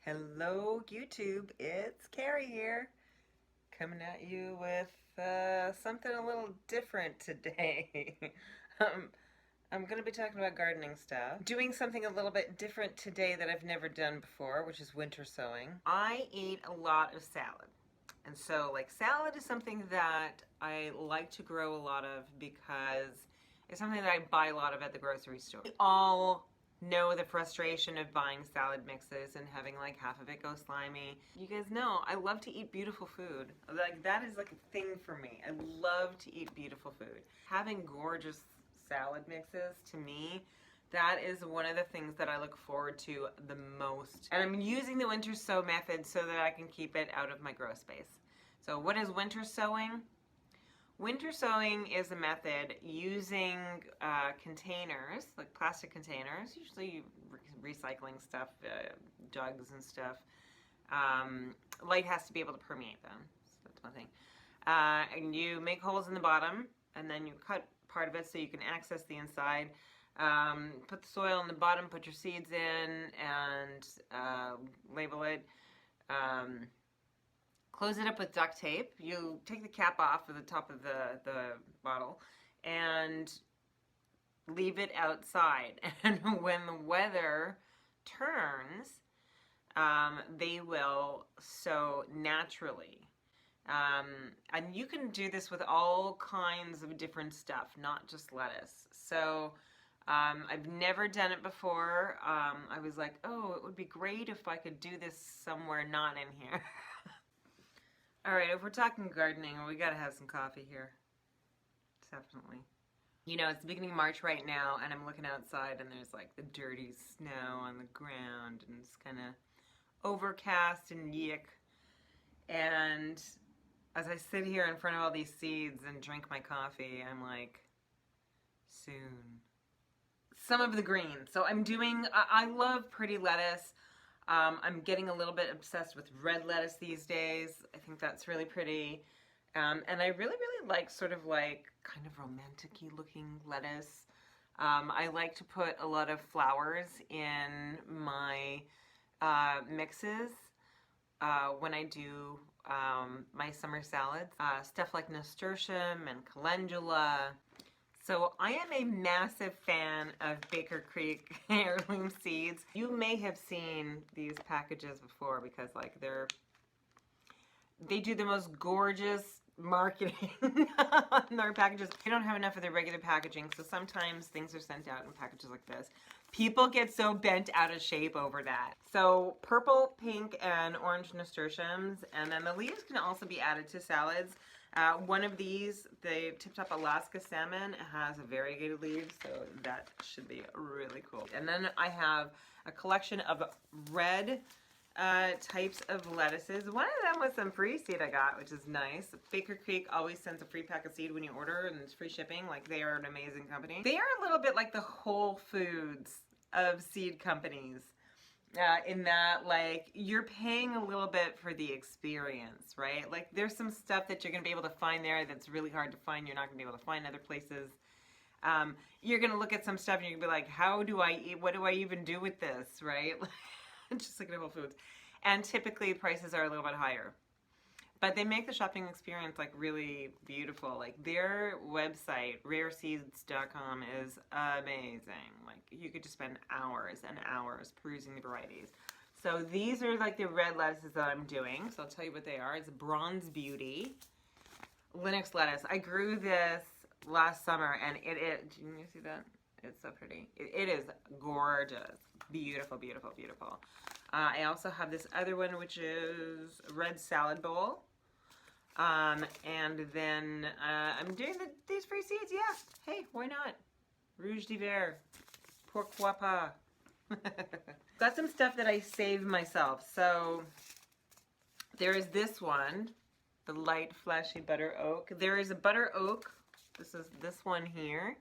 Hello YouTube, it's Carrie here, coming at you with something a little different today. um, I'm going to be talking about gardening stuff. Doing something a little bit different today that I've never done before, which is winter sowing. I eat a lot of salad. And so salad is something that I like to grow a lot of because it's something that I buy a lot of at the grocery store. We all know the frustration of buying salad mixes and having half of it go slimy. You guys know I love to eat beautiful food. That is a thing for me. I love to eat beautiful food. Having gorgeous salad mixes, to me, that is one of the things that I look forward to the most. And I'm using the winter sow method so that I can keep it out of my grow space. So what is winter sowing? Winter sowing is a method using containers, like plastic containers, usually recycling stuff, jugs and stuff. Light has to be able to permeate them, so that's one thing. And you make holes in the bottom, and then you cut part of it so you can access the inside. Put the soil in the bottom, put your seeds in, and label it. Close it up with duct tape. You take the cap off of the top of the bottle and leave it outside. And when the weather turns, they will sow naturally. And you can do this with all kinds of different stuff, not just lettuce. So I've never done it before. I was like, oh, it would be great if I could do this somewhere not in here. All right, if we're talking gardening, we gotta have some coffee here. Definitely. You know, it's the beginning of March right now, and I'm looking outside, and there's the dirty snow on the ground, and it's kind of overcast and yick. And as I sit here in front of all these seeds and drink my coffee, I'm like, soon. Some of the green. So I love pretty lettuce. I'm getting a little bit obsessed with red lettuce these days. I think that's really pretty. And I really like kind of romantic-y looking lettuce. I like to put a lot of flowers in my mixes when I do my summer salads. Stuff like nasturtium and calendula. So I am a massive fan of Baker Creek Heirloom seeds. You may have seen these packages before because they do the most gorgeous marketing on their packages. They don't have enough of their regular packaging, so sometimes things are sent out in packages like this. People get so bent out of shape over that. So purple, pink, and orange nasturtiums, and then the leaves can also be added to salads. One of these, the Tip Top Alaska Salmon, has variegated leaves, so that should be really cool. And then I have a collection of red types of lettuces. One of them was some free seed I got, which is nice. Baker Creek always sends a free pack of seed when you order, and it's free shipping. They are an amazing company. They are a little bit like the Whole Foods of seed companies. In that you're paying a little bit for the experience, right? There's some stuff that you're going to be able to find there that's really hard to find. You're not going to be able to find other places. You're going to look at some stuff and you're going to be like, how do I eat? What do I even do with this, right? Just like at Whole Foods. And typically prices are a little bit higher. But they make the shopping experience really beautiful. Their website, rareseeds.com, is amazing. You could just spend hours and hours perusing the varieties. So these are the red lettuces that I'm doing. So I'll tell you what they are. It's Bronze Beauty Linux lettuce. I grew this last summer, and can you see that? It's so pretty. It is gorgeous. Beautiful, beautiful, beautiful. I also have this other one, which is Red Salad Bowl. And then I'm doing these free seeds. Yeah, hey, why not? Rouge d'hiver, pourquoi pas? Got some stuff that I saved myself. So there is this one, the light fleshy butter oak. There is a butter oak. This is this one here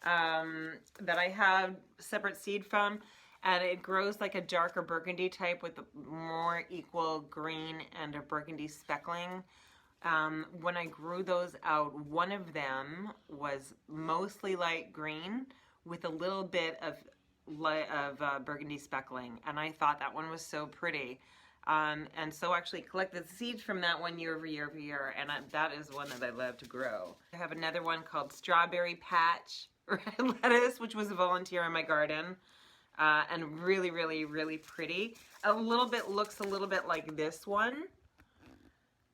that I have separate seed from. And it grows like a darker burgundy type with a more equal green and a burgundy speckling. When I grew those out, one of them was mostly light green with a little bit of burgundy speckling, and I thought that one was so pretty. And so actually collected seeds from that one year over year over year, and that is one that I love to grow. I have another one called Strawberry Patch Red Lettuce, which was a volunteer in my garden, and really, really, really pretty. Looks a little bit like this one.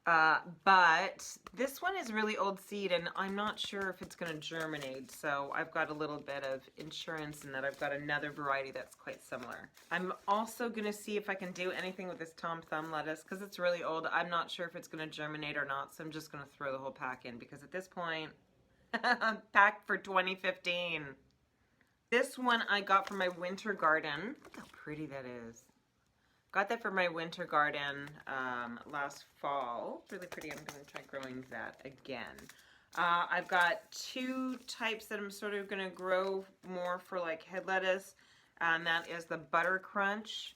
But this one is really old seed, and I'm not sure if it's going to germinate, so I've got a little bit of insurance in that I've got another variety that's quite similar. I'm also going to see if I can do anything with this Tom Thumb lettuce, because it's really old. I'm not sure if it's going to germinate or not, so I'm just going to throw the whole pack in, because at this point, pack for 2015. This one I got from my winter garden. Look how pretty that is. Got that for my winter garden last fall. Really pretty. I'm going to try growing that again. I've got two types that I'm sort of going to grow more for like head lettuce. And that is the Butter Crunch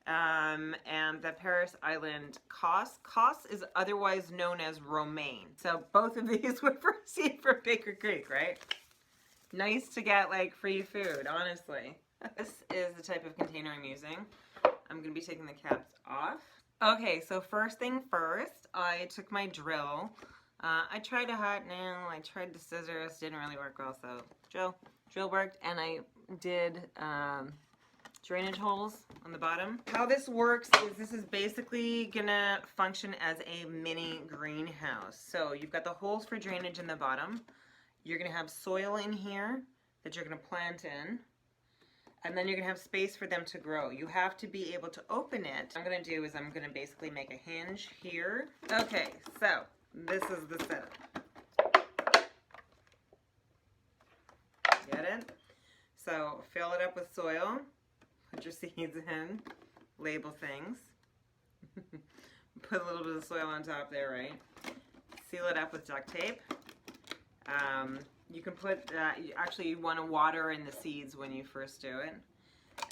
and the Paris Island Cos. Cos is otherwise known as romaine. So both of these were for seed for Baker Creek, right? Nice to get like free food, honestly. This is the type of container I'm using. I'm going to be taking the caps off. Okay, so first thing first, I took my drill. I tried a hot nail, I tried the scissors, didn't really work well, so drill worked, and I did drainage holes on the bottom. How this works is this is basically going to function as a mini greenhouse. So you've got the holes for drainage in the bottom. You're going to have soil in here that you're going to plant in. And then you're going to have space for them to grow. You have to be able to open it. What I'm going to do is I'm going to basically make a hinge here. Okay, so this is the setup. Get it? So fill it up with soil. Put your seeds in. Label things. Put a little bit of soil on top there, right? Seal it up with duct tape. You can put, actually you want to water in the seeds when you first do it,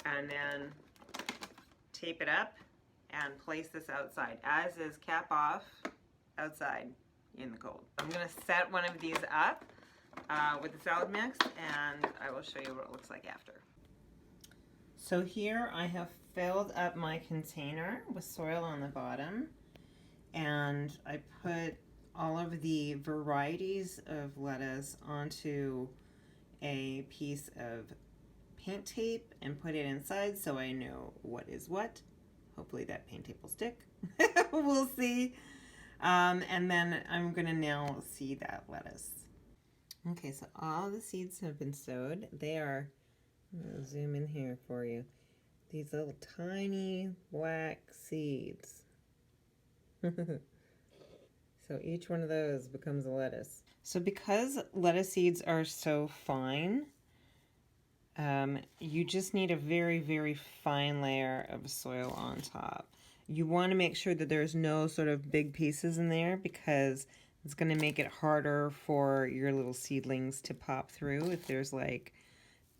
and then tape it up and place this outside, as is cap off outside in the cold. I'm going to set one of these up with the salad mix, and I will show you what it looks like after. So here I have filled up my container with soil on the bottom, and I put all of the varieties of lettuce onto a piece of paint tape and put it inside so I know what is what. Hopefully that paint tape will stick. We'll see. And then I'm going to now seed that lettuce. Okay, so all the seeds have been sowed. They are, I'll zoom in here for you, these little tiny black seeds. So each one of those becomes a lettuce. So because lettuce seeds are so fine, you just need a very, very fine layer of soil on top. You want to make sure that there's no sort of big pieces in there, because it's going to make it harder for your little seedlings to pop through if there's like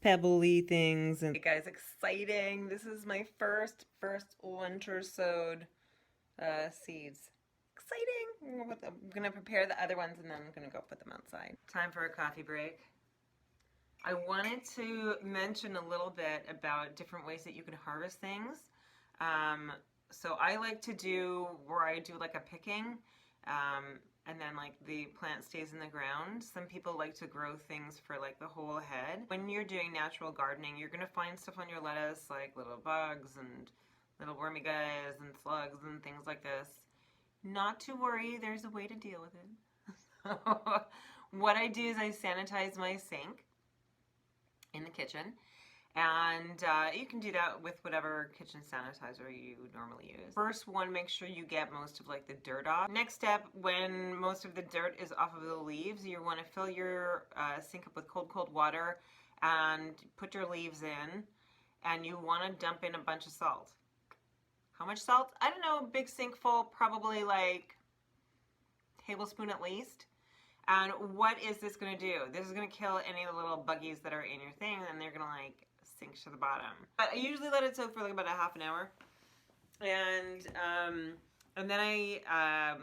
pebbly things. And hey guys, exciting! This is my first winter sowed seeds. Exciting! I'm going to prepare the other ones and then I'm going to go put them outside. Time for a coffee break. I wanted to mention a little bit about different ways that you can harvest things. So I like to do where I do like a picking and then like the plant stays in the ground. Some people like to grow things for like the whole head. When you're doing natural gardening, you're going to find stuff on your lettuce like little bugs and little wormy guys and slugs and things like this. Not to worry, there's a way to deal with it. What I do is I sanitize my sink in the kitchen, and you can do that with whatever kitchen sanitizer you normally use. First one, make sure you get most of like the dirt off. Next step, when most of the dirt is off of the leaves, you want to fill your sink up with cold water and put your leaves in, and you want to dump in a bunch of salt. How much salt? I don't know, big sink full, probably like a tablespoon at least. And what is this going to do? This is going to kill any of the little buggies that are in your thing, and they're going to like sink to the bottom. But I usually let it soak for like about a half an hour. And then I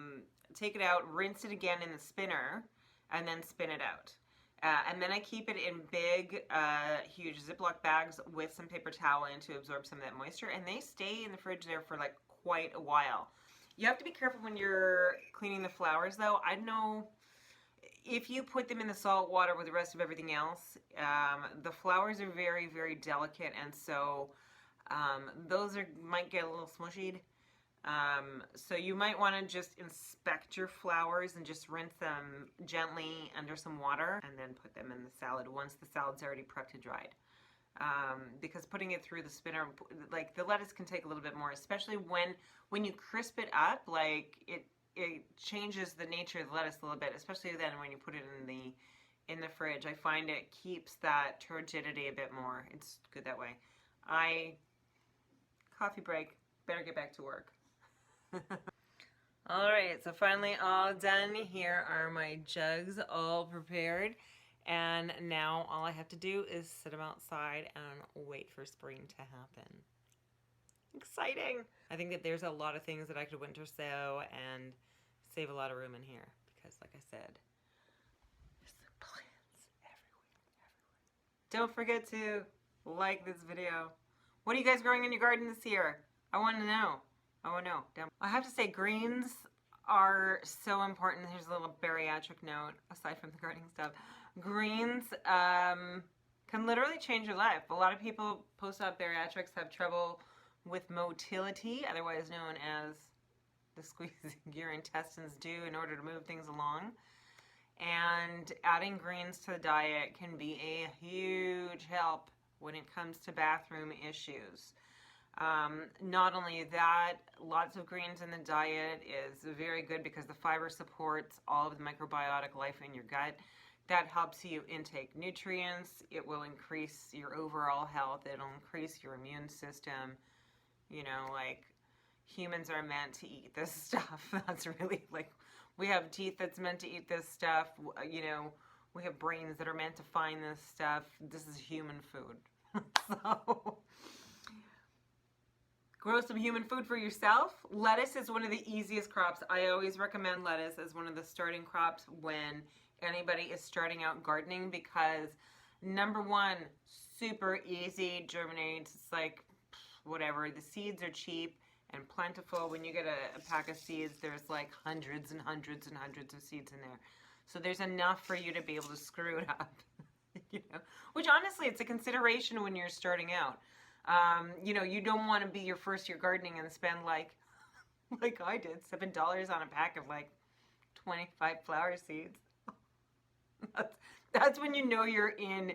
take it out, rinse it again in the spinner, and then spin it out. And then I keep it in big, huge Ziploc bags with some paper towel in to absorb some of that moisture. And they stay in the fridge there for like quite a while. You have to be careful when you're cleaning the flowers though. I know if you put them in the salt water with the rest of everything else, the flowers are very, very delicate. And so those might get a little smushied. So you might want to just inspect your flowers and just rinse them gently under some water and then put them in the salad once the salad's already prepped and dried. Because putting it through the spinner, like the lettuce can take a little bit more, especially when you crisp it up, like it changes the nature of the lettuce a little bit, especially then when you put it in the fridge. I find it keeps that turgidity a bit more. It's good that way. Coffee break, better get back to work. Alright, so finally all done. Here are my jugs all prepared. And now all I have to do is sit them outside and wait for spring to happen. Exciting! I think that there's a lot of things that I could winter sow and save a lot of room in here. Because like I said, there's plants everywhere. Don't forget to like this video. What are you guys growing in your garden this year? I want to know. I want to know. I have to say greens are so important. Here's a little bariatric note aside from the gardening stuff. Greens can literally change your life. A lot of people post-op bariatrics have trouble with motility, otherwise known as the squeezing your intestines do in order to move things along. And adding greens to the diet can be a huge help when it comes to bathroom issues. Not only that, lots of greens in the diet is very good because the fiber supports all of the microbiotic life in your gut. That helps you intake nutrients. It will increase your overall health. It'll increase your immune system. You know, like humans are meant to eat this stuff. That's really like, we have teeth that's meant to eat this stuff. You know, we have brains that are meant to find this stuff. This is human food. So grow some human food for yourself. Lettuce is one of the easiest crops. I always recommend lettuce as one of the starting crops when anybody is starting out gardening because number one, super easy, germinates. It's like whatever. The seeds are cheap and plentiful. When you get a pack of seeds, there's like hundreds and hundreds and hundreds of seeds in there. So there's enough for you to be able to screw it up. You know, which honestly, it's a consideration when you're starting out. You know, you don't want to be your first year gardening and spend like I did, $7 on a pack of like 25 flower seeds. That's when you know you're in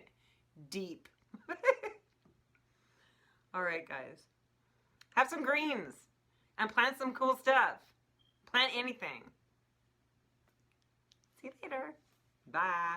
deep. All right, guys. Have some greens and plant some cool stuff. Plant anything. See you later. Bye.